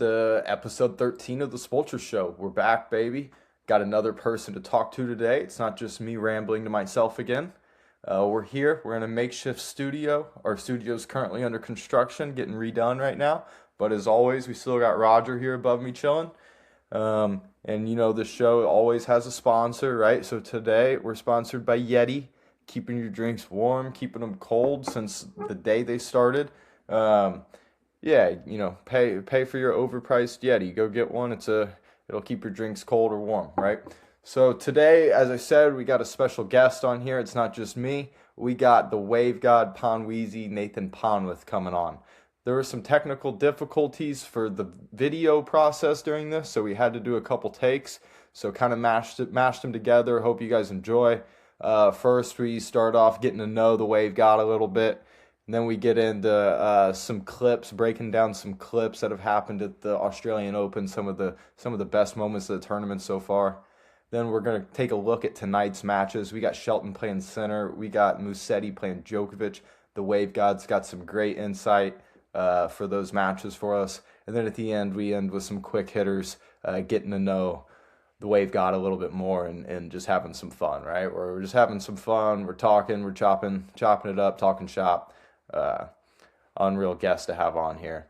the episode 13 of the Spulture Show. We're back, baby. Got another person to talk to today. It's not just me rambling to myself again. We're here. We're in a makeshift studio. Our studio's currently under construction, getting redone right now. But as always, we still got Roger here above me chilling. And you know, the show always has a sponsor, right? So today we're sponsored by Yeti, keeping your drinks warm, keeping them cold since the day they started. Yeah, you know, pay for your overpriced Yeti. Go get one. It'll keep your drinks cold or warm, right? So today, as I said, we got a special guest on here. It's not just me. We got the Wave God PonWeezy, Nathan Ponwith, coming on. There were some technical difficulties for the video process during this, so we had to do a couple takes. So kind of mashed them together. Hope you guys enjoy. First, we start off getting to know the Wave God a little bit. And then we get into some clips, breaking down some clips that have happened at the Australian Open, some of the best moments of the tournament so far. Then we're going to take a look at tonight's matches. We got Shelton playing center. We got Musetti playing Djokovic. The Wave God's got some great insight for those matches for us. And then at the end, we end with some quick hitters, getting to know the Wave God a little bit more and just having some fun, right? We're just having some fun. We're talking, we're chopping it up, talking shop. Unreal guest to have on here.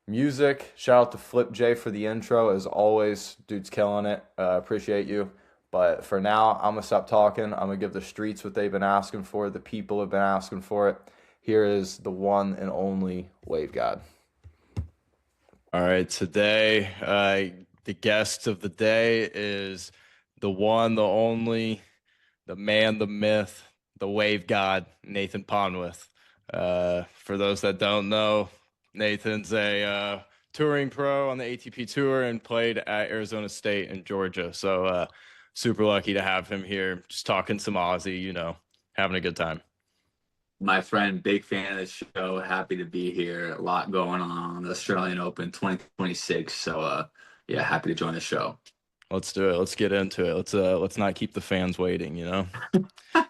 Music, shout out to Flip J for the intro. As always, dude's killing it. Appreciate you. But for now, I'm going to stop talking. I'm going to give the streets what they've been asking for. The people have been asking for it. Here is the one and only Wave God. All right, today, the guest of the day is the one, the only, the man, the myth, the Wave God, Nathan Ponwith. For those that don't know, Nathan's a touring pro on the ATP Tour and played at Arizona State and Georgia. So super lucky to have him here, just talking some Aussie, you know, having a good time. My friend, big fan of the show. Happy to be here. A lot going on the Australian Open 2026. So yeah, happy to join the show. Let's do it. Let's get into it. Let's not keep the fans waiting, you know?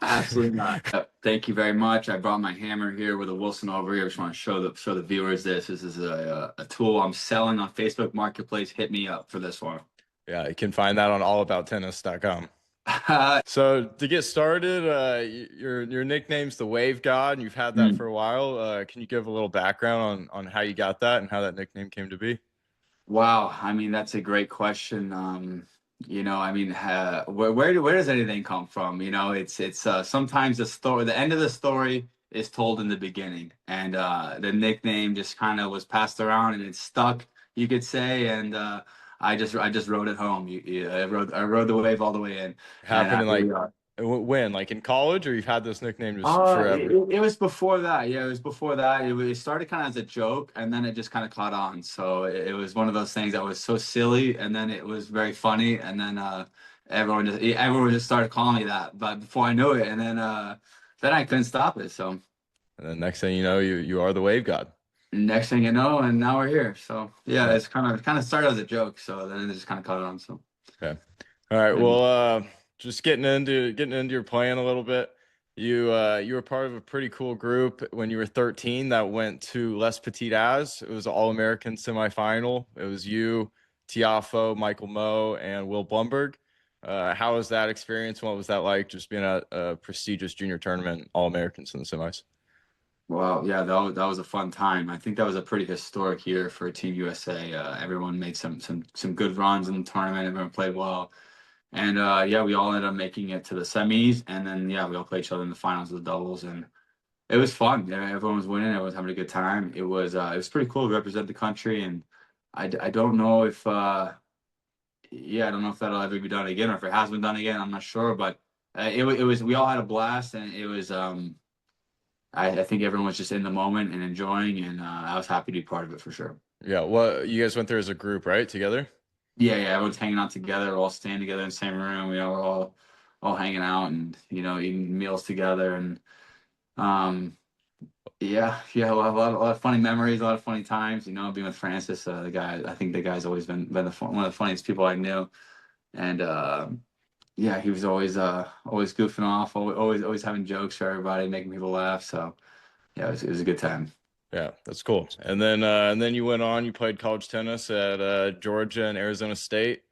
Absolutely not. Thank you very much. I brought my hammer here with a Wilson over here. I just want to show the viewers this. This is a tool I'm selling on Facebook Marketplace. Hit me up for this one. Yeah, you can find that on allabouttennis.com. So to get started, your nickname's the Wave God, and you've had that for a while. Can you give a little background on how you got that and how that nickname came to be? Wow, I mean that's a great question. You know, I mean, where does anything come from? You know, it's sometimes the end of the story is told in the beginning, and the nickname just kind of was passed around and it stuck, you could say, and I just rode it home. I rode the wave all the way in. Happened in And like when, like in college, or you've had this nickname just Uh, forever? it was before that. Yeah, it was before that. It started kind of as a joke, and then it just kind of caught on. So it was one of those things that was so silly, and then it was very funny, and then everyone just started calling me that. But before I knew it, and then I couldn't stop it. So And then next thing you know, you are the Wave God. next thing you know, and now we're here. So yeah, Yeah. it's kind of started as a joke. So then it just kind of caught on. So Okay. All right. Well, just getting into your playing a little bit. You were part of a pretty cool group when you were 13 that went to Les Petites As. It was an All-American semifinal. It was you, Tiafo, Michael Moe, and Will Blumberg. How was that experience? What was that like, just being at a prestigious junior tournament, All-Americans in the semis? well, yeah, that was a fun time. I think that was a pretty historic year for Team USA. Everyone made some good runs in the tournament. Everyone played well. And yeah, we all ended up making it to the semis, and then yeah, we all played each other in the finals of the doubles, and it was fun. Yeah, everyone was winning, everyone was having a good time. It was pretty cool to represent the country, and I don't know if yeah, I don't know if that'll ever be done again, or if it has been done again. I'm not sure, but it was we all had a blast, and it was I think everyone was just in the moment and enjoying, and I was happy to be part of it for sure. Yeah. Well, you guys went there as a group, right? Together? Yeah, everyone's hanging out together. We're all staying together in the same room. We are all hanging out and eating meals together and yeah, a lot of funny memories, a lot of funny times. Being with Francis, the guy. I think the guy's always been one of the funniest people I knew, and yeah, he was always goofing off, always having jokes for everybody, making people laugh. So yeah, it was a good time. Yeah, that's cool. And then you went on, you played college tennis at Georgia and Arizona State.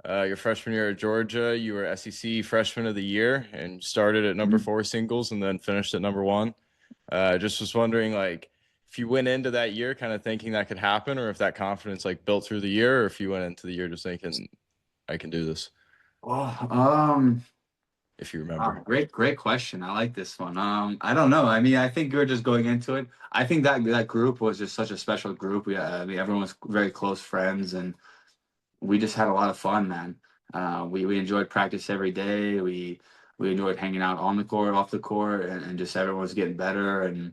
Your freshman year at Georgia, you were SEC Freshman of the Year and started at number 4 singles and then finished at number 1. Just was wondering, like, if you went into that year kind of thinking that could happen, or if that confidence like built through the year, or if you went into the year just thinking, I can do this, Oh, if you wow, remember. great question. I like this one. I don't know. I mean, I think we are just going into it. I think that group was just such a special group. I mean, everyone was very close friends, and we just had a lot of fun, man. We enjoyed practice every day. We enjoyed hanging out on the court, off the court, and just everyone was getting better. And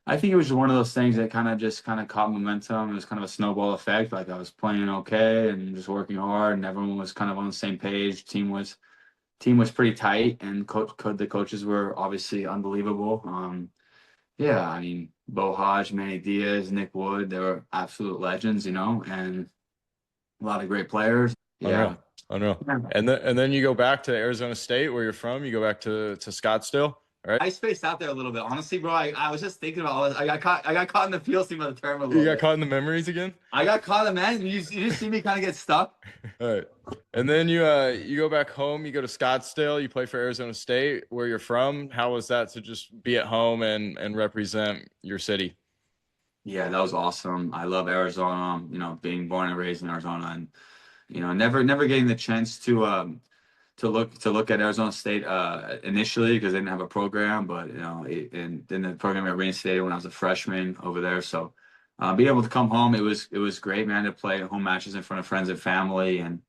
I think it was one of those things that kind of caught momentum. It was kind of a snowball effect. Like I was playing okay and just working hard, and everyone was kind of on the same page. Team was pretty tight, and the coaches were obviously unbelievable. Yeah, I mean, Bo Hodge, Manny Diaz, Nick Wood, they were absolute legends, and a lot of great players. Unreal, Yeah. unreal. Yeah. And then you go back to Arizona State, where you're from. You go back to Scottsdale, right? I spaced out there a little bit. Honestly, bro, I was just thinking about all this. I got caught in the field scheme of the term a You little got bit. caught in the memories again. I got caught in, man. You just see me kind of get stuck. All right. And then you go back home, you go to Scottsdale, you play for Arizona State, where you're from. How was that to just be at home and represent your city? Yeah, that was awesome. I love Arizona, being born and raised in Arizona, and never getting the chance to look at Arizona State initially because they didn't have a program, but and then the program got reinstated when I was a freshman over there. So being able to come home, it was great, man, to play home matches in front of friends and family, and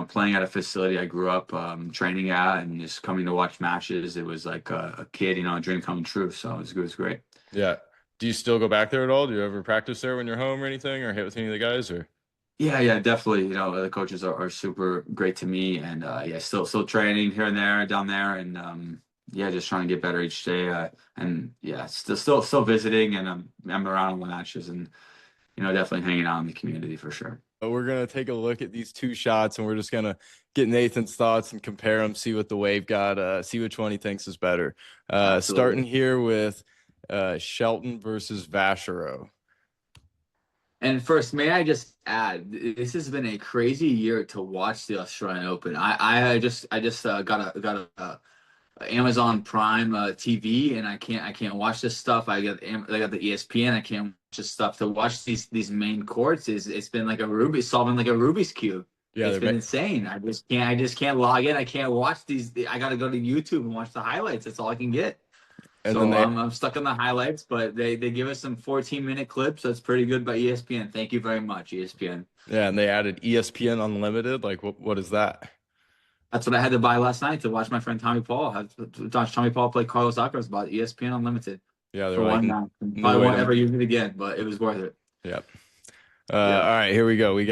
playing at a facility I grew up training at, and just coming to watch matches. It was like a kid, a dream coming true. So it was great. Yeah. Do you still go back there at all? Do you ever practice there when you're home or anything, or hit with any of the guys? Or Yeah, definitely. The coaches are super great to me, and yeah, still training here and there down there, and yeah, just trying to get better each day, and yeah, still visiting, and I'm around the matches, and definitely hanging out in the community for sure. we're gonna take a look at these two shots, and we're just gonna get Nathan's thoughts and compare them, see what the Wave got, see which one he thinks is better. Starting Absolutely. here with Shelton versus Vachereau. And first, may I just add, this has been a crazy year to watch the Australian Open. I just got a Amazon Prime TV, and I can't watch this stuff. I got the ESPN. I can't watch this stuff. To watch these main courts it's been like solving like a Rubik's cube. Yeah, It's been insane. I just can't log in. I can't watch these. I got to go to YouTube and watch the highlights. That's all I can get. and then So they I'm stuck on the highlights, but they give us some 14-minute clips. That's pretty good by ESPN. Thank you very much, ESPN. yeah, and they added ESPN Unlimited. Like, what is that? That's what I had to buy last night to watch my friend Tommy Paul. To watch Tommy Paul play Carlos Alcaraz, bought ESPN Unlimited Yeah, they're for like, one night. no Probably way won't ever to. use it again, but it was worth it. Yep. Yeah. All right, here we go. We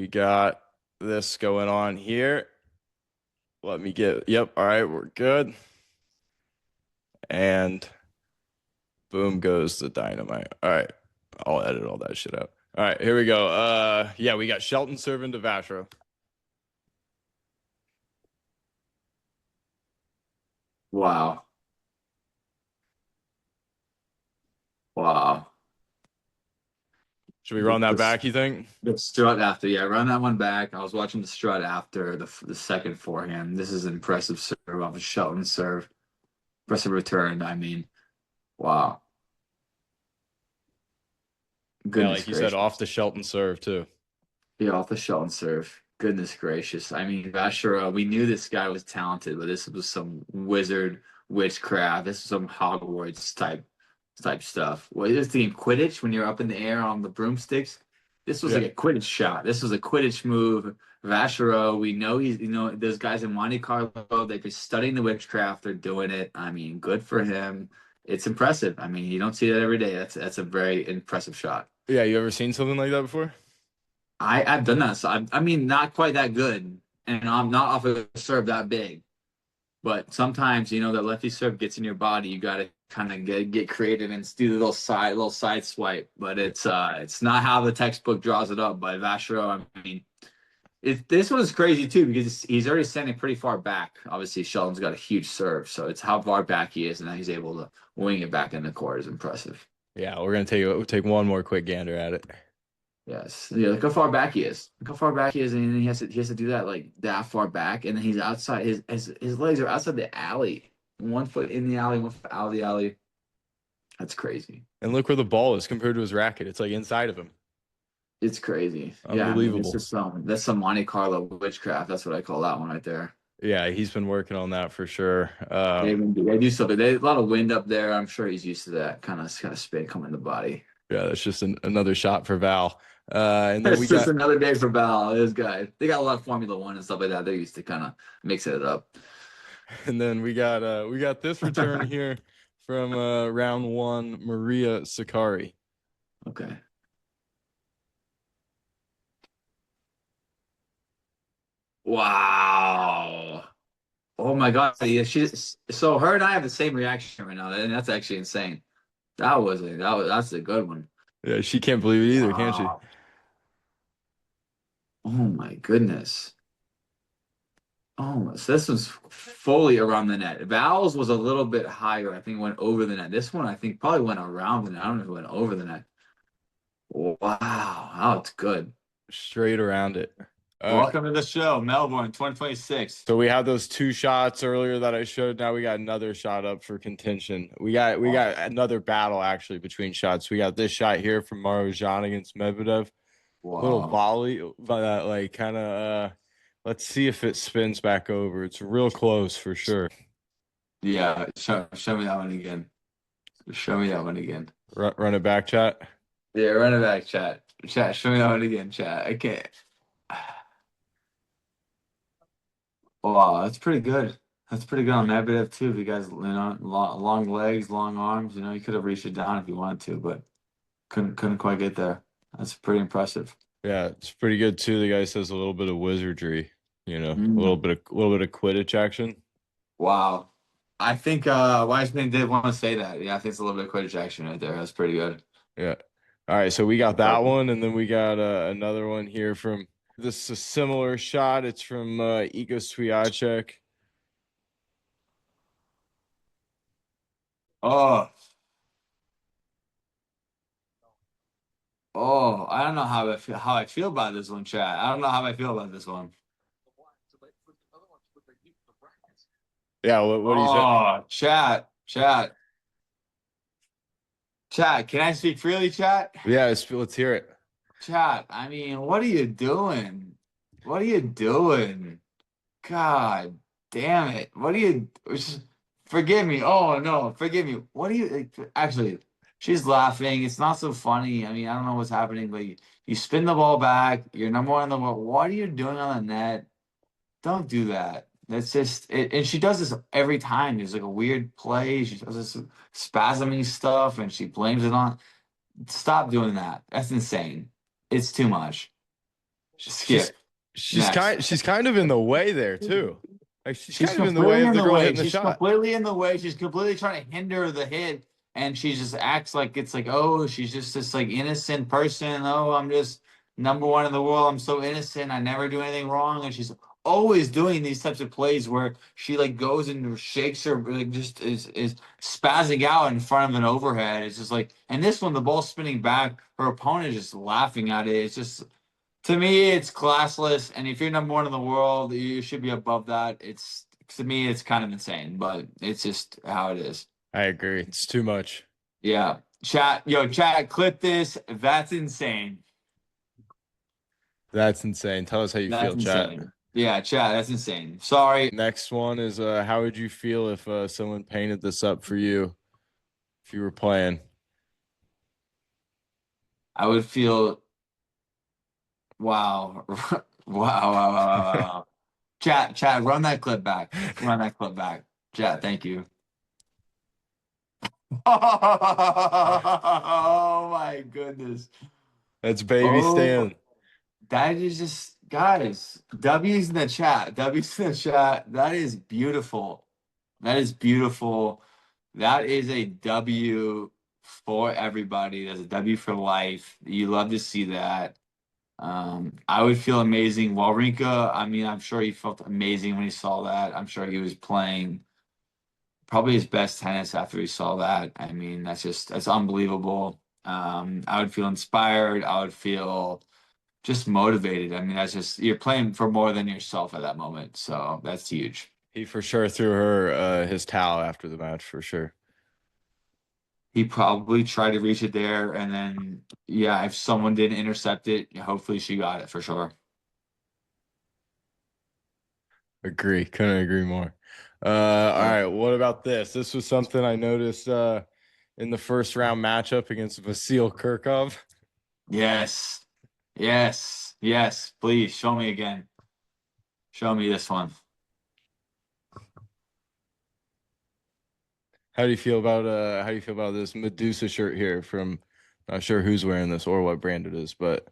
got this going on here. Let me get. Yep. All right, we're good. And boom goes the dynamite. All right, I'll edit all that shit out. All right, here we go. Yeah, we got Shelton serving to Vachereau. Wow. Wow. Should we The, run that the, back? You think? the strut after, yeah, run that one back. I was watching the strut after the second forehand. This is an impressive serve off a Shelton serve. Impressive return. I mean, wow. Yeah, Goodness like you said, gracious. off the Shelton serve too. Yeah, off the Shelton serve. Goodness gracious. I mean, Vasher, we knew this guy was talented, but this was some wizard witchcraft. This is some Hogwarts type stuff. What is the Quidditch when you're up in the air on the broomsticks? This was Yeah, like a Quidditch shot. This was a Quidditch move. Vashero, we know those guys in Monte Carlo, they've been studying the witchcraft. They're doing it. I mean, good for him. It's impressive. I mean, you don't see that every day. That's a very impressive shot. yeah. You ever seen something like that before? I've done that. So I mean, not quite that good, and I'm not off a serve that big. But sometimes, that lefty serve gets in your body. You got to kind of get creative and do the little side swipe. But it's not how the textbook draws it up. But Vashero, I mean, This one's crazy too because he's already standing pretty far back. Obviously, Sheldon's got a huge serve, so it's how far back he is, and now he's able to wing it back in the court is impressive. Yeah, we're gonna take one more quick gander at it. Yes, yeah, look how far back he is. Look how far back he is, and then he has to do that like that far back, and then he's outside. His legs are outside the alley. 1 foot in the alley, 1 foot out of the alley. That's crazy. And look where the ball is compared to his racket. It's like inside of him. It's crazy. Yeah, I mean, it's Unbelievable. just that's some Monte Carlo witchcraft. That's what I call that one right there. Yeah, he's been working on that for sure. They do something. There's a lot of wind up there. I'm sure he's used to that kind of spin coming in the body. Yeah, that's just another shot for Val. And then we It's just got another day for Val. This guy. They got a lot of Formula One and stuff like that. They're used to kind of mixing it up. and then we got this return here from round one, Maria Sakari. Okay. Wow. Oh my God. Yeah, so her and I have the same reaction right now, and that's actually insane. That's a good one. Yeah, she can't believe it either, can she? Wow. Oh my goodness. Oh, so this was fully around the net. Val's was a little bit higher. I think it went over the net. This one, I think, probably went around the net. I don't know if it went over the net. Wow. Oh, it's good. Straight around it. Welcome to the show, Melbourne 2026. So we had those two shots earlier that I showed. Now we got another shot up for contention. We got another battle actually between shots. We got this shot here from Marozsan against Medvedev. Little Wow. volley, but like kind of. Let's see if it spins back over. It's real close for sure. Yeah, show me that one again. Show me that one again. Run it back, chat. Yeah, run it back, chat. Chat, show me that one again, chat. I can't. Wow, that's pretty good. That's pretty good on Medvedev too. If you guys, long legs, long arms, you could have reached it down if you wanted to, but couldn't quite get there. That's pretty impressive. Yeah, it's pretty good too. The guy says a little bit of wizardry, a Mm. little bit of Quidditch action. Wow. I think Wiseman did want to say that. Yeah, I think it's a little bit of Quidditch action right there. That's pretty good. Yeah. All right, so we got that one, and then we got another one here from this is a similar shot. It's from Iga Swiatek. Oh, I don't know how I feel about this one, chat. I don't know how I feel about this one. Yeah, what do you say? Oh, chat. Can I speak freely, chat? Yeah, let's hear it. Chat. I mean, what are you doing? What are you doing? God damn it! What are you? Forgive me. Oh no, forgive me. What are you? Actually, she's laughing. It's not so funny. I mean, I don't know what's happening, but you spin the ball back. You're number one in the world. What are you doing on the net? Don't do that. That's just it. And she does this every time. There's like a weird play. She does this spasming stuff, and she blames it on. Stop doing that. That's insane. It's too much. She's Skip. Next. she's kind of in the way there too. Like she's She's kind of in the way completely of in the the girl way. hitting the She's shot. completely in the way. She's completely trying to hinder the hit, and she just acts like it's like, oh, she's just this like innocent person. Oh, I'm just number one in the world. I'm so innocent. I never do anything wrong. And she's always doing these types of plays where she like goes and shakes her, like just is spazzing out in front of an overhead. It's just like, and this one, the ball's spinning back. Her opponent is just laughing at it. It's just to me, it's classless, and if you're number one in the world, you should be above that. It's to me, it's kind of insane, but it's just how it is. I agree. It's too much. Yeah, chat, clip this. That's insane. That's insane. Tell us how you That's feel, chat. insane. Yeah, chat, that's insane. Sorry. Next one is how would you feel if someone painted this up for you if you were playing? I would feel wow, wow. Chat, run that clip back. Run that clip back. Chat, thank you. Oh my goodness. That's baby Stan. That is just, guys, W's in the chat. W's in the chat. That is beautiful. That is beautiful. That is a W for everybody. That's a W for life. You love to see that. I would feel amazing. Wawrinka, I mean, I'm sure he felt amazing when he saw that. I'm sure he was playing probably his best tennis after he saw that. I mean, that's unbelievable. I would feel inspired. I would feel just motivated. I mean, that's just you're playing for more than yourself at that moment. So that's huge. He for sure threw her his towel after the match for sure. He probably tried to reach it there, and then yeah, if someone didn't intercept it, hopefully she got it for sure. Agree. Couldn't agree more. All Yeah. right. What about this? This was something I noticed in the first round matchup against Vasil Kirkov. Yes. Yes. Yes. Please show me again. Show me this one. How do you feel about this Medusa shirt here from not sure who's wearing this or what brand it is, but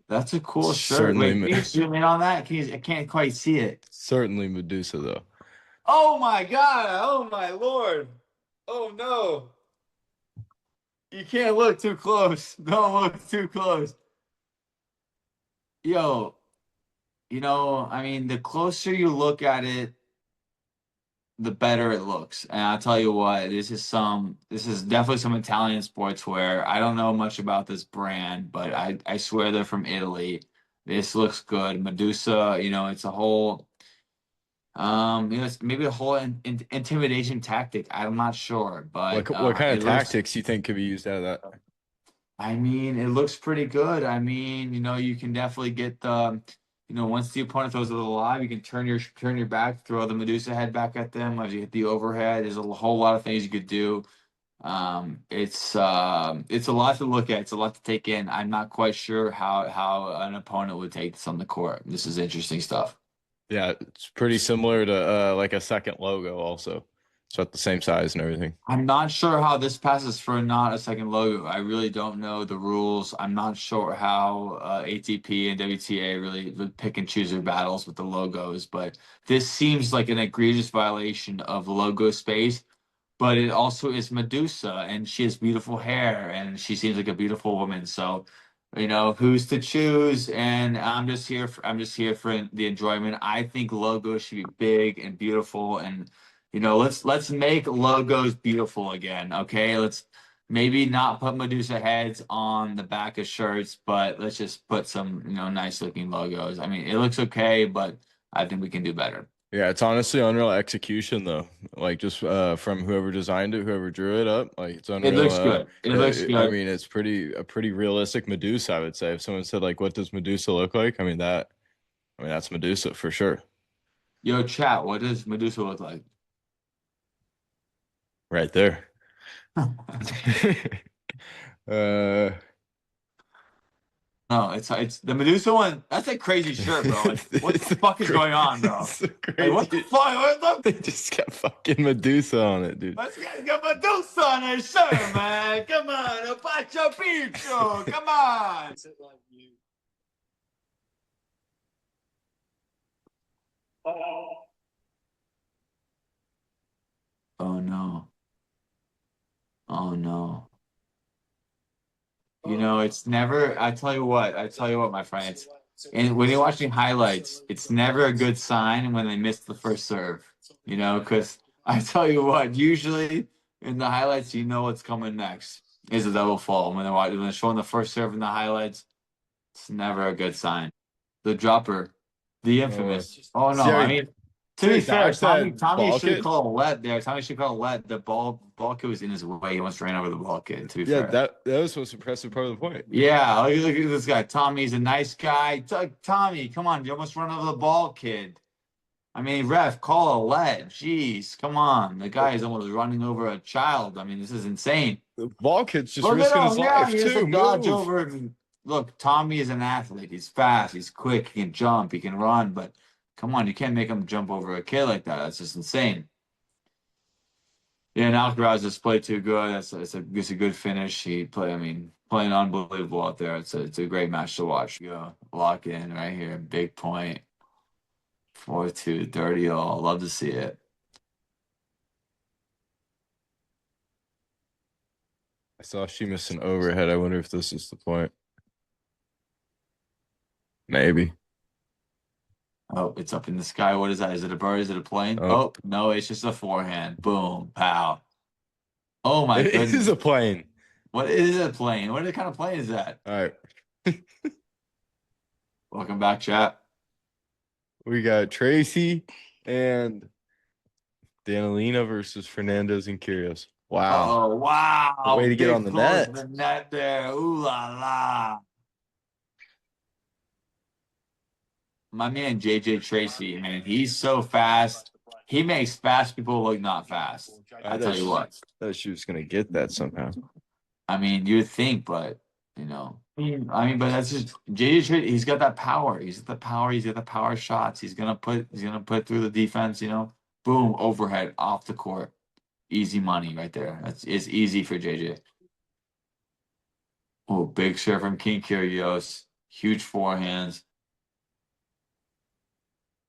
That's a cool shirt. certainly Wait, can you zoom in on that? I can't quite see it. certainly Medusa though. Oh my God. Oh my Lord. Oh no. You can't look too close. Don't look too close. Yo, I mean, the closer you look at it, the better it looks. And I'll tell you what, this is definitely some Italian sportswear. I don't know much about this brand, but I swear they're from Italy. This looks good. Medusa, it's a whole it's maybe a whole intimidation tactic. I'm not sure, but What kind of it looks tactics you think could be used out of that? I mean, it looks pretty good. I mean, you can definitely get once the opponent throws it alive, you can turn your back, throw the Medusa head back at them as you hit the overhead. There's a whole lot of things you could do. It's a lot to look at. It's a lot to take in. I'm not quite sure how an opponent would take this on the court. This is interesting stuff. Yeah, it's pretty similar to like a second logo also. It's about the same size and everything. I'm not sure how this passes for not a second logo. I really don't know the rules. I'm not sure how ATP and WTA really would pick and choose their battles with the logos, but this seems like an egregious violation of logo space. But it also is Medusa, and she has beautiful hair, and she seems like a beautiful woman. So, who's to choose? And I'm just here for the enjoyment. I think logos should be big and beautiful, and let's make logos beautiful again. Okay, let's maybe not put Medusa heads on the back of shirts, but let's just put some nice looking logos. I mean, it looks okay, but I think we can do better. Yeah, it's honestly unreal execution though. Like just from whoever designed it, whoever drew it up, like it's It unreal. looks good. It looks I good. mean, it's a pretty realistic Medusa, I would say. If someone said like, "What does Medusa look like?" I mean that's Medusa for sure, Yo, chat, what does Medusa look like? right there. uh, No, it's the Medusa one. That's a crazy shirt, bro. Like, what the fuck is going on, bro? it's the Like, what the crazy. fuck? What They the? just got fucking Medusa on it, dude. Let's get Medusa on his shirt, man. Come on, a Pacho Picho. Come on. Oh no. Oh no. It's never. I tell you what, my friends. And when you're watching highlights, it's never a good sign when they miss the first serve. Because I tell you what, usually in the highlights, you know what's coming next is a double fall. When they're showing the first serve in the highlights, it's never a good sign. The dropper, the Uh, infamous. Oh see no, how I he mean, to see how be he fair, dodged that Tommy ball should have kid? called a let there. Tommy should call a let. The ball kid was in his way. He almost ran over the ball kid. To be Yeah, fair. that was the most impressive part of the point. Yeah, look at this guy. Tommy's a nice guy. Tommy, come on, you almost run over the ball, kid. I mean, ref, call a let. Jeez, come on. The guy is almost running over a child. I mean, this is insane. The ball kid's just Look at risking his him. Yeah, life he has to too. dodge Move. over it. Look, Tommy is an athlete. He's fast. He's quick. He can jump. He can run. But come on, you can't make him jump over a kid like that. That's just insane. Yeah, and Alcaraz just played too good. It's a good finish. I mean, playing unbelievable out there. It's a great match to watch. Go lock in right here. Big point. 4-2, 30 all. Love to see it. I saw she missed an overhead. I wonder if this is the point. Maybe. Oh, it's up in the sky. What is that? Is it a bird? Is it a plane? Oh, Oh, no, it's just a forehand. Boom, pow. Oh my it is goodness. a plane. What is a plane? What kind of plane is that? All right. Welcome back, chat. We got Tracy and Danilina versus Fernandez and Kyrgios. Wow. Uh-oh, Way wow. to get on Big the pull to the net. net there. Ooh la la. My man JJ Tracy, man, he's so fast. He makes fast people look not fast. I tell you what. Thought she was gonna get that somehow. I mean, you would think, but you know, I mean, but that's just JJ Tracy. He's got that power. He's got the power. He's got the power shots. He's gonna put through the defense. You know, boom, overhead off the court. Easy money right there. It's easy for JJ. Oh, big serve from King Kyrgios. Huge forehands.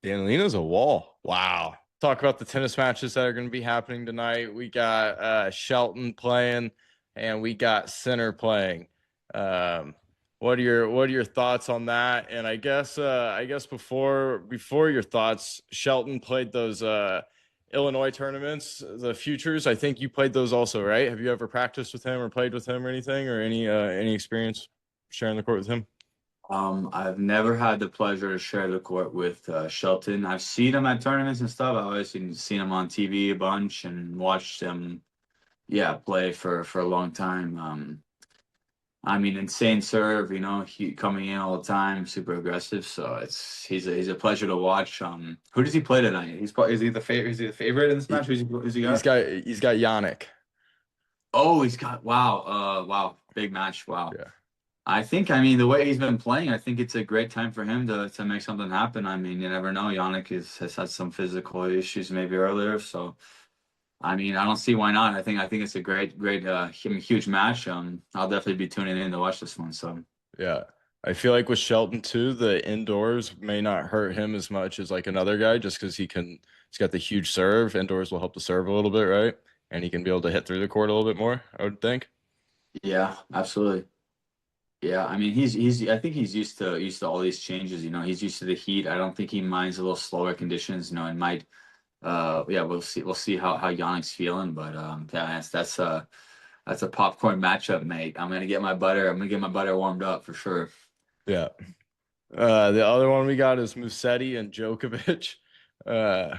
Danilina's a wall. Wow. Talk about the tennis matches that are going to be happening tonight. We got Shelton playing, and we got Sinner playing. What are your thoughts on that? And I guess before your thoughts, Shelton played those Illinois tournaments, the futures. I think you played those also, right? Have you ever practiced with him or played with him or anything, or any experience sharing the court with him? I've never had the pleasure to share the court with Shelton. I've seen him at tournaments and stuff. I've always seen him on TV a bunch and watched him, yeah, play for a long time. I mean, insane serve, you know, he coming in all the time, super aggressive. So he's a pleasure to watch. Who does he play tonight? Is he the favorite? Is he the favorite in this match? Who's he He's got? got Yannick. Oh, he's got wow, big match. Wow. Yeah. I mean, the way he's been playing, I think it's a great time for him to make something happen. I mean, you never know. Yannick has had some physical issues maybe earlier, so I mean, I don't see why not. I think it's a great, huge match. I'll definitely be tuning in to watch this one. So Yeah. I feel like with Shelton too, the indoors may not hurt him as much as like another guy just because he's got the huge serve. Indoors will help the serve a little bit, right? And he can be able to hit through the court a little bit more, I would think. yeah, absolutely. Yeah, I mean, I think he's used to all these changes. You know, he's used to the heat. I don't think he minds a little slower conditions. You know, it might. Yeah, we'll see how Yannick's feeling, but yeah, that's a popcorn matchup, mate. I'm gonna get my butter warmed up for sure. Yeah. The other one we got is Musetti and Djokovic. Uh,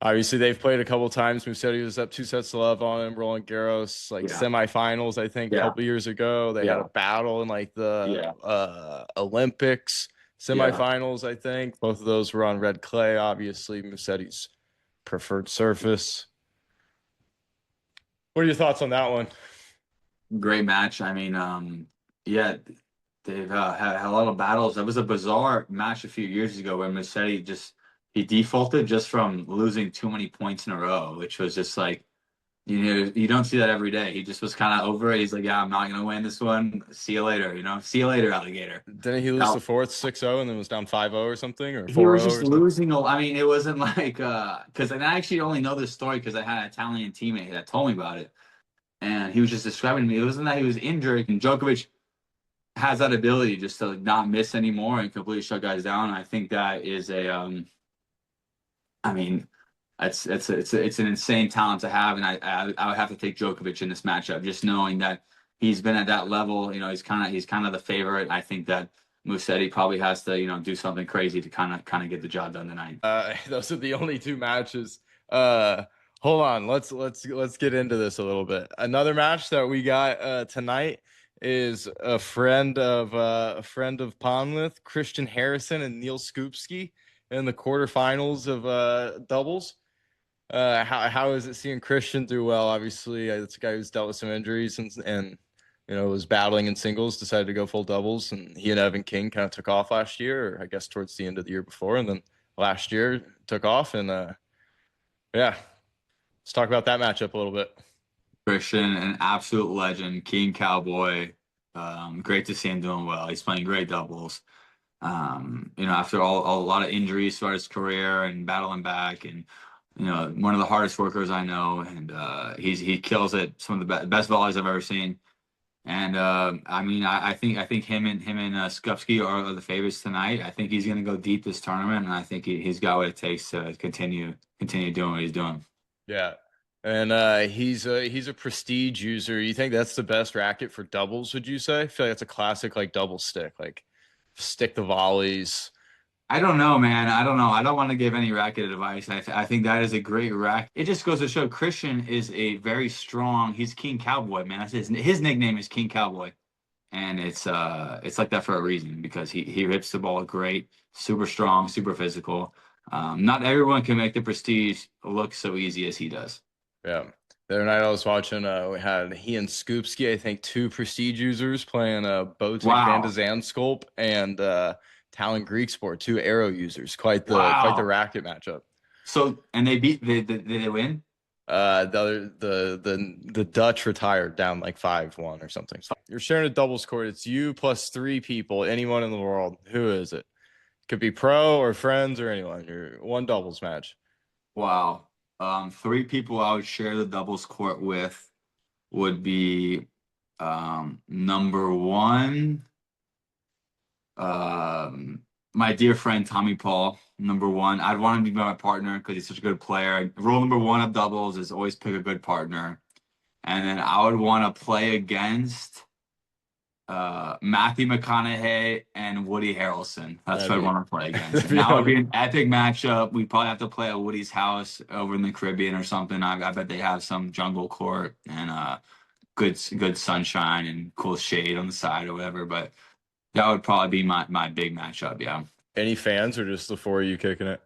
Obviously, they've played a couple times. Musetti was up 2-0 on him. Roland Garros, like Yeah, semifinals, I think, a yeah, couple years ago. They had a yeah, battle in like the yeah, Olympics yeah. semifinals, I think. Both of those were on red clay, obviously. Musetti's preferred surface. What are your thoughts on that one? Great match. I mean, yeah, they've had a lot of battles. That was a bizarre match a few years ago where Musetti he defaulted just from losing too many points in a row, which was just like, you know, you don't see that every day. He just was kind of over it. He's like, yeah, I'm not gonna win this one. See you later, you know. See you later, alligator. Didn't he lose the Now, fourth 6-0 and then was down 5-0 or something or he was 4-0 just or something? losing. I mean, it wasn't like because and I actually only know this story because I had an Italian teammate that told me about it, and he was just describing to me. It wasn't that he was injured, and Djokovic has that ability just to like, not miss anymore and completely shut guys down. I think that is I mean, it's an insane talent to have, and I would have to take Djokovic in this matchup, just knowing that he's been at that level. You know, he's kind of the favorite. I think that Musetti probably has to do something crazy to kind of get the job done tonight. Those are the only two matches. Uh, Hold on. Let's get into this a little bit. Another match that we got tonight is a friend of Ponwith, Christian Harrison and Neil Skupski in the quarterfinals of doubles. How is it seeing Christian do well? Obviously, it's a guy who's dealt with some injuries and was battling in singles, decided to go full doubles, and he and Evan King kind of took off last year, or I guess towards the end of the year before, and then last year took off, and yeah, let's talk about that matchup a little bit. Christian, an absolute legend, King Cowboy. Great to see him doing well. He's playing great doubles. After a lot of injuries throughout his career and battling back, and one of the hardest workers I know, and he kills it. Some of the best volleys I've ever seen. And I mean, I think him and Skupski are the favorites tonight. I think he's going to go deep this tournament, and I think he's got what it takes to continue doing what he's doing. Yeah. And he's a prestige user. You think that's the best racket for doubles, would you say? I feel like that's a classic like double stick, like stick the volleys. I don't know, man. I don't know. I don't want to give any racket advice. I think that is a great racket. It just goes to show Christian is a very strong. He's King Cowboy, man. That's his nickname is King Cowboy, and it's like that for a reason because he rips the ball great, super strong, super physical. Not everyone can make the prestige look so easy as he does. Yeah. The other night I was watching we had he and Scoopsky, I think two prestige users playing Botic Van de Wow, Zandschulp and Talon Greek Sport, two arrow users. Quite the wow. racket matchup. So and they beat did they win? The Dutch retired down like 5-1 or something. So you're sharing a doubles court. It's you plus three people, anyone in the world. Who is it? Could be pro or friends or anyone. You're one doubles match. Wow. Three people I would share the doubles court with would be number one, my dear friend Tommy Paul. Number one, I'd want him to be my partner because he's such a good player. Rule number one of doubles is always pick a good partner. And then I would want to play against Matthew McConaughey and Woody Harrelson. That's That'd who I be, want to play against. that'd And be that would be funny. an epic matchup. We probably have to play at Woody's house over in the Caribbean or something. I bet they have some jungle court and good sunshine and cool shade on the side or whatever. But that would probably be my big matchup. Yeah. Any fans or just the four of you kicking it?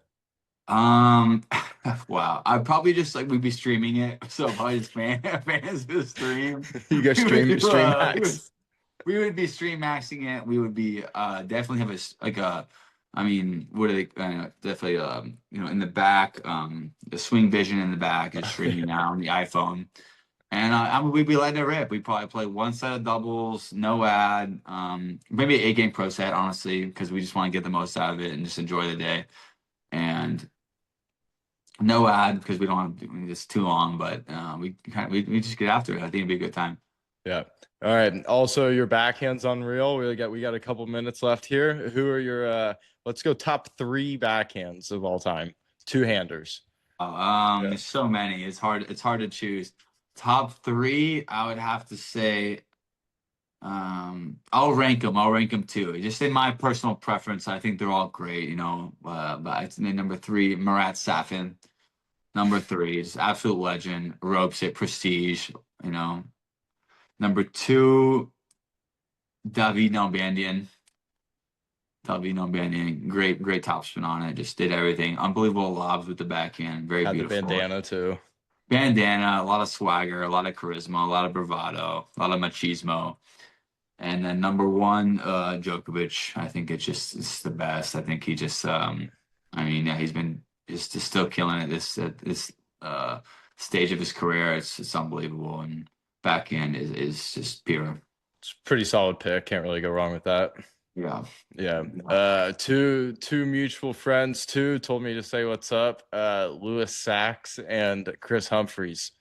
Um, wow. I'd probably just like we'd be streaming it, so probably just fans of the stream. You guys We would stream hacks. we would be stream maxing it. We would be definitely have like a I mean, what are they definitely in the back, the swing vision in the back is streaming now on the iPhone. And we'd be letting it rip. We'd probably play one set of doubles, no ad, maybe an 8 game pro set, honestly, because we just want to get the most out of it and just enjoy the day. And no ad because we don't want to do it's too long, but we just get after it. I think it'd be a good time. Yeah. All right. Also, your backhand's unreal. We got a couple minutes left here. Who are your let's go top three backhands of all time. Two-handers. Yeah. There's so many. It's hard to choose. Top three, I would have to say, I'll rank them. I'll rank them too. Just in my personal preference, I think they're all great, but I'd say number three, Marat Safin. Number three is absolute legend, ropes it, prestige, you know. Number two, David Nalbandian. David Nalbandian, great topspin on it. Just did everything. Unbelievable lobs with the backhand. Very Had the beautiful. bandana too. Bandana, a lot of swagger, a lot of charisma, a lot of bravado, a lot of machismo. And then number one, Djokovic. I think it's the best. I think he just, I mean, yeah, he's been just still killing it this stage of his career. It's unbelievable, and backhand is just pure. It's a pretty solid pick. Can't really go wrong with that. Yeah. Yeah. Two mutual friends too told me to say what's up. Lewis Sachs and Chris Humphreys.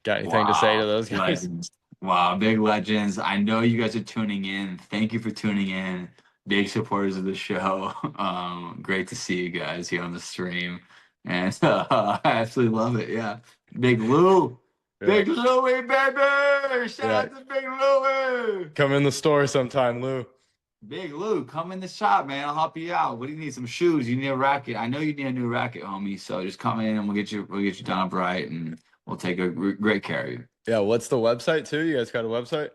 Got anything to say to Wow. those guys? Legends. Wow, big legends. I know you guys are tuning in. Thank you for tuning in. Big supporters of the show. Great to see you guys here on the stream. And I absolutely love it. Yeah. Big Lou. Yeah. Big Louie, baby. Shout Yeah. out to Big Louie. Come in the store sometime, Lou. Big Lou, come in the shop, man. I'll help you out. What do you need? Some shoes? You need a racket? I know you need a new racket, homie. So just come in and we'll get you done up right, and we'll take great care of you. Yeah, what's the website too? You guys got a website?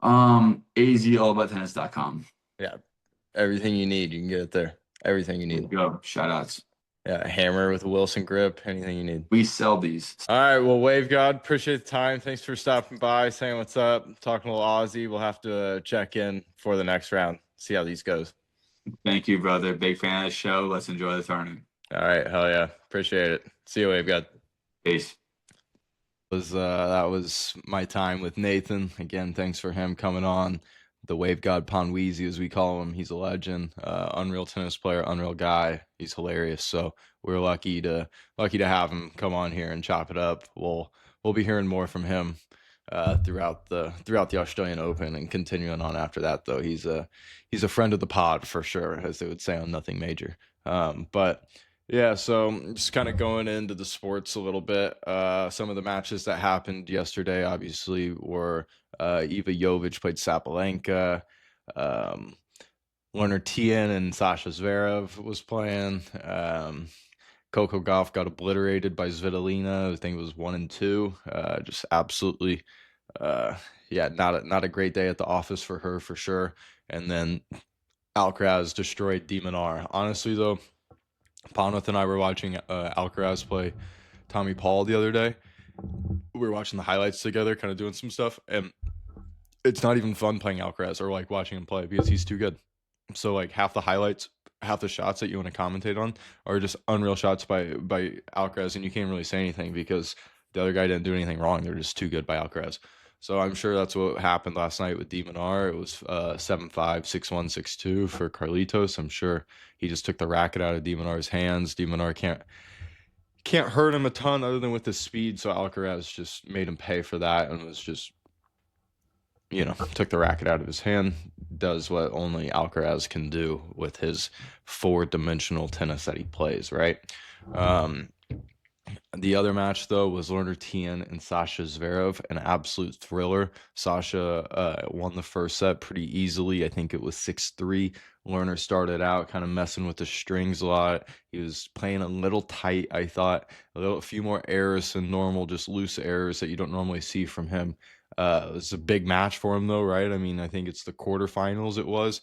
AZAllAboutTennis.com. Yeah, everything you need, you can get it there. Everything you There you need. go. Shout outs. Yeah, a hammer with a Wilson grip, anything you need. We sell these. All right, well, Wave God, appreciate the time. Thanks for stopping by, saying what's up, talking a little Aussie. We'll have to check in for the next round, see how these goes. Thank you, brother. Big fan of the show. Let's enjoy the tournament. All right, hell yeah, appreciate it. See you, Wave God. Peace. That was my time with Nathan. Again, thanks for him coming on. The Wave God PonWeezy, as we call him. He's a legend, unreal tennis player, unreal guy. He's hilarious. So we're lucky to have him come on here and chop it up. We'll be hearing more from him throughout the Australian Open and continuing on after that. Though he's a friend of the pod for sure, as they would say on Nothing Major. But yeah, so just kind of going into the sports a little bit. Some of the matches that happened yesterday, obviously, were Iva Jovic played Sabalenka. Um, Lerner Tien and Sasha Zverev was playing. Coco Gauff got obliterated by Svitolina. I think it was 1-2. Just absolutely, yeah, not a great day at the office for her for sure. And then Alcaraz destroyed De Minaur. Honestly, though, Ponwith and I were watching Alcaraz play Tommy Paul the other day. We were watching the highlights together, kind of doing some stuff, and it's not even fun playing Alcaraz or like watching him play because he's too good. So like half the highlights, half the shots that you want to commentate on are just unreal shots by Alcaraz, and you can't really say anything because the other guy didn't do anything wrong. They're just too good by Alcaraz. So I'm sure that's what happened last night with De Minaur. It was 7-5, 6-1, 6-2 for Carlitos. I'm sure he just took the racket out of De Minaur's hands. De Minaur can't hurt him a ton other than with his speed. So Alcaraz just made him pay for that and was just, took the racket out of his hand, does what only Alcaraz can do with his 4-dimensional tennis that he plays, right? The other match, though, was Lerner Tien and Sasha Zverev, an absolute thriller. Sasha won the first set pretty easily. I think it was 6-3. Lerner started out kind of messing with the strings a lot. He was playing a little tight, I thought. A few more errors than normal, just loose errors that you don't normally see from him. It was a big match for him, though, right? I mean, I think it's the quarterfinals it was.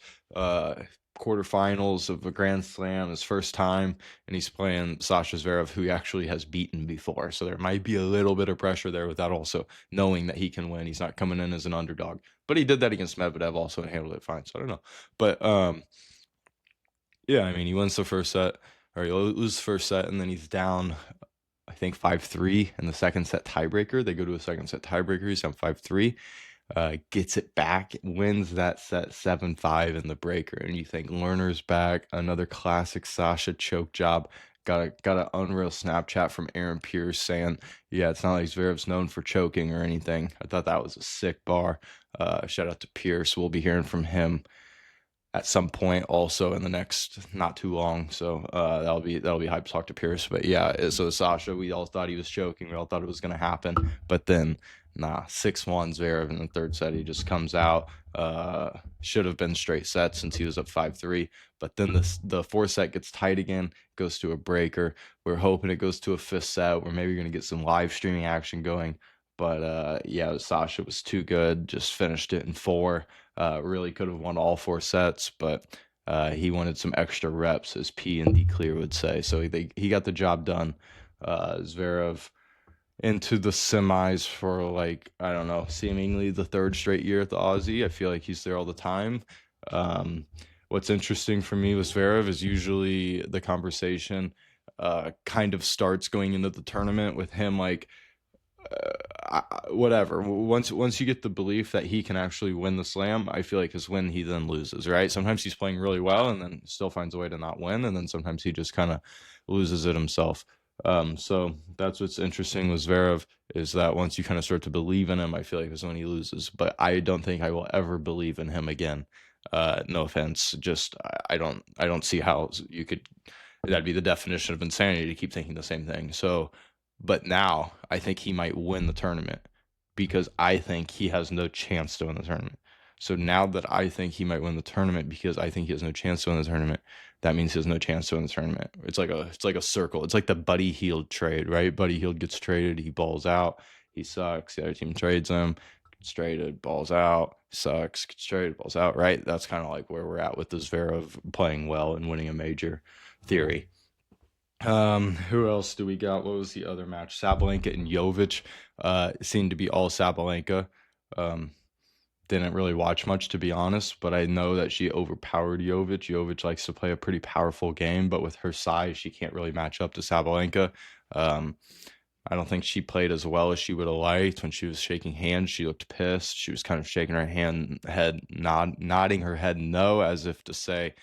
Quarterfinals of a Grand Slam, his first time, and he's playing Sasha Zverev, who he actually has beaten before. So there might be a little bit of pressure there without also knowing that he can win. He's not coming in as an underdog. But he did that against Medvedev also and handled it fine. So I don't know. But yeah, I mean, he wins the first set, or he loses the first set, and then he's down, I think 5-3 in the second set tiebreaker. They go to a second set tiebreaker. He's down 5-3. Gets it back, wins that set 7-5 in the breaker, and you think Lerner's back. Another classic Sasha choke job. Got an unreal Snapchat from Aaron Pierce saying, "Yeah, it's not like Zverev's known for choking or anything." I thought that was a sick bar. Shout out to Pierce. We'll be hearing from him at some point also in the next not too long. So that'll be hype to talk to Pierce. But yeah, so Sasha, we all thought he was choking. We all thought it was going to happen. But then, 6-1 Zverev in the third set. He just comes out. Should have been straight sets since he was up 5-3. But then the fourth set gets tight again, goes to a breaker. We're hoping it goes to a fifth set where maybe you're going to get some live streaming action going. But yeah, Sasha was too good. Just finished it in 4. Really could have won all 4 sets, but he wanted some extra reps, as P and D Clear would say. So he got the job done. Zverev into the semis for, like, I don't know, seemingly the 3rd straight year at the Aussie. I feel like he's there all the time. What's interesting for me with Zverev is usually the conversation kind of starts going into the tournament with him, like, whatever. Once you get the belief that he can actually win the slam, I feel like is when he then loses, right? Sometimes he's playing really well and then still finds a way to not win, and then sometimes he just kind of loses it himself. So that's what's interesting with Zverev, is that once you kind of start to believe in him, I feel like is when he loses. But I don't think I will ever believe in him again. No offense, just I don't see how you could. That'd be the definition of insanity to keep thinking the same thing. So. But now I think he might win the tournament because I think he has no chance to win the tournament. So now that I think he might win the tournament because I think he has no chance to win the tournament, that means he has no chance to win the tournament. It's like a circle. It's like the Buddy Hield trade, right? Buddy Hield gets traded, he balls out, he sucks. The other team trades him, gets traded, balls out, sucks, gets traded, balls out, right? That's kind of like where we're at with the Zverev playing well and winning a major theory. Who else do we got? What was the other match? Sabalenka and Jovic. Seemed to be all Sabalenka. Didn't really watch much, to be honest, but I know that she overpowered Jovic. Jovic likes to play a pretty powerful game, but with her size, she can't really match up to Sabalenka. I don't think she played as well as she would have liked. When she was shaking hands, she looked pissed. She was kind of shaking her head, nodding her head no, as if to say,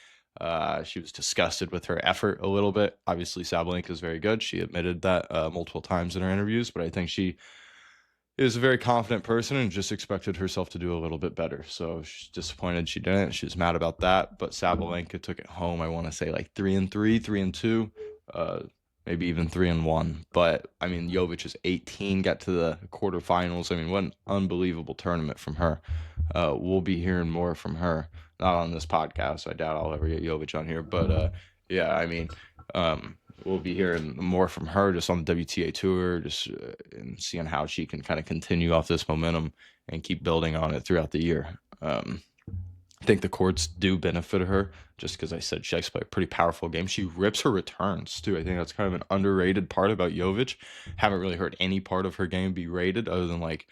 she was disgusted with her effort a little bit. Obviously, Sabalenka is very good. She admitted that multiple times in her interviews, but I think she is a very confident person and just expected herself to do a little bit better. So she's disappointed she didn't. She's mad about that. But Sabalenka took it home. I want to say like 3-3, 3-2, maybe even 3-1. But I mean, Jovic is 18, got to the quarterfinals. I mean, what an unbelievable tournament from her. We'll be hearing more from her. Not on this podcast. I doubt I'll ever get Jovic on here. But yeah, I mean, we'll be hearing more from her just on the WTA tour, just and seeing how she can kind of continue off this momentum and keep building on it throughout the year. I think the courts do benefit her just because I said she likes to play a pretty powerful game. She rips her returns too. I think that's kind of an underrated part about Jovic. Haven't really heard any part of her game be rated other than like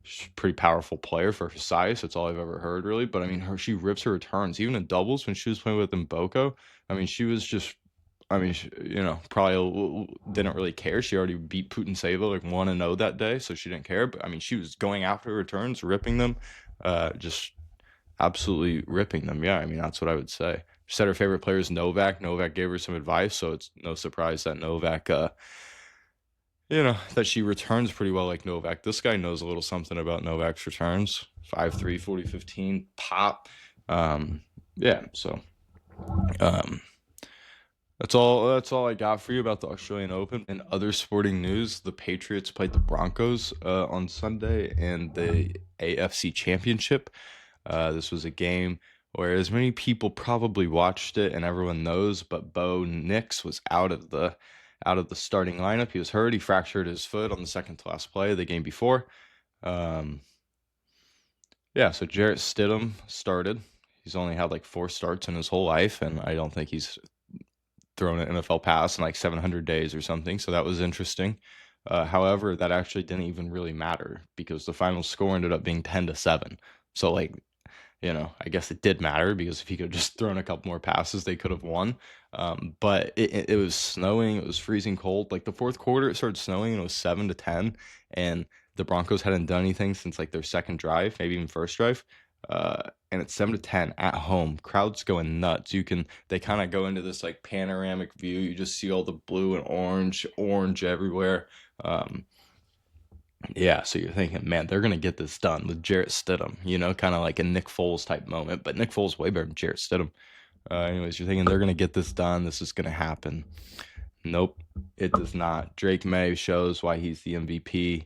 she's a pretty powerful player for her size. That's all I've ever heard really. But I mean, she rips her returns even in doubles when she was playing with Mboko. I mean, she was just probably didn't really care. She already beat Putintseva like 1-0 that day, so she didn't care. But I mean, she was going after returns, ripping them, just absolutely ripping them. Yeah, I mean, that's what I would say. She said her favorite player is Novak. Novak gave her some advice, so it's no surprise that Novak, that she returns pretty well like Novak. This guy knows a little something about Novak's returns. 5-3, 40-15, pop. Yeah, so that's all I got for you about the Australian Open. In other sporting news, the Patriots played the Broncos on Sunday in the AFC Championship. This was a game where as many people probably watched it and everyone knows, but Bo Nix was out of the starting lineup. He was hurt. He fractured his foot on the second to last play of the game before. So Jarrett Stidham started. He's only had like 4 starts in his whole life, and I don't think he's thrown an NFL pass in like 700 days or something. So that was interesting. However, that actually didn't even really matter because the final score ended up being 10-7. So I guess it did matter because if he could have just thrown a couple more passes, they could have won. But it was snowing. It was freezing cold. Like the fourth quarter, it started snowing and it was 7-10. And the Broncos hadn't done anything since like their second drive, maybe even first drive. And it's 7-10 at home. Crowd's going nuts. They kind of go into this like panoramic view. You just see all the blue and orange everywhere. So you're thinking, man, they're gonna get this done with Jarrett Stidham, kind of like a Nick Foles type moment. But Nick Foles way better than Jarrett Stidham. Anyways, you're thinking they're gonna get this done. This is gonna happen. Nope, it does not. Drake May shows why he's the MVP.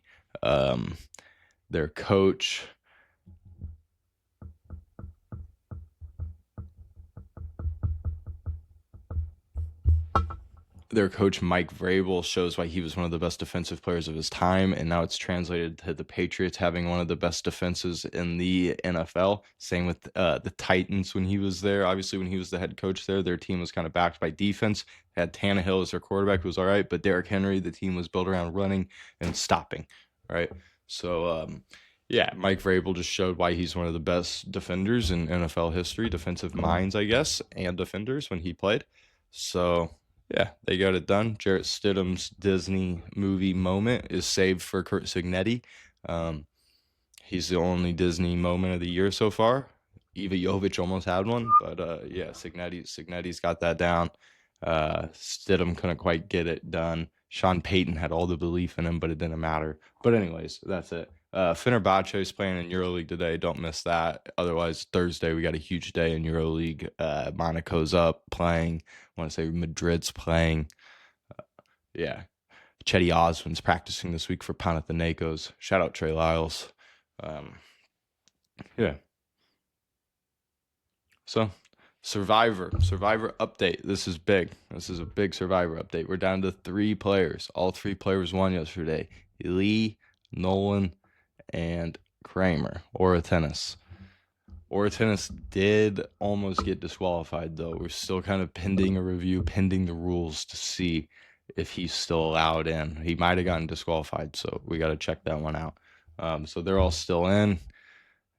Their coach. Their coach, Mike Vrabel, shows why he was one of the best defensive players of his time, and now it's translated to the Patriots having one of the best defenses in the NFL. Same with the Titans when he was there. Obviously, when he was the head coach there, their team was kind of backed by defense. They had Tannehill as their quarterback, who was all right, but Derrick Henry, the team was built around running and stopping, right? So, Mike Vrabel just showed why he's one of the best defenders in NFL history, defensive minds, I guess, and defenders when he played. So, yeah, they got it done. Jarrett Stidham's Disney movie moment is saved for Kurt Signetti. He's the only Disney moment of the year so far. Iva Jovic almost had one, but Signetti's got that down. Stidham couldn't quite get it done. Sean Payton had all the belief in him, but it didn't matter. But anyways, that's it. Fenerbahce is playing in EuroLeague today. Don't miss that. Otherwise, Thursday we got a huge day in EuroLeague. Monaco's up playing. I want to say Madrid's playing. Chetty Osmond's practicing this week for Panathinaikos. Shout out Trey Lyles. So, Survivor update. This is big. This is a big Survivor update. We're down to 3 players. All 3 players won yesterday. Lee, Nolan, and Kramer. Ora Tennis did almost get disqualified, though. We're still kind of pending a review, pending the rules to see if he's still allowed in. He might have gotten disqualified, so we got to check that one out. So they're all still in.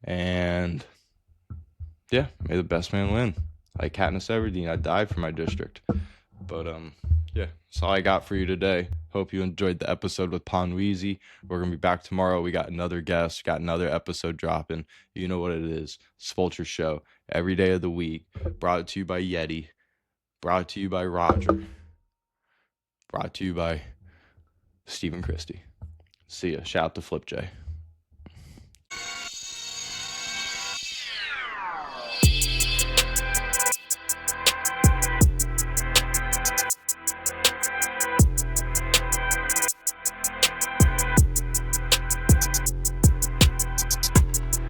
And, yeah, may the best man win. Like Katniss Everdeen, I died for my district. But, that's all I got for you today. Hope you enjoyed the episode with PonWeezy. We're going to be back tomorrow. We got another guest, got another episode dropping. You know what it is. Spulture Show. Every day of the week. Brought to you by Yeti. Brought to you by Roger. Brought to you by Stephen Christie. See ya. Shout out to Flip J.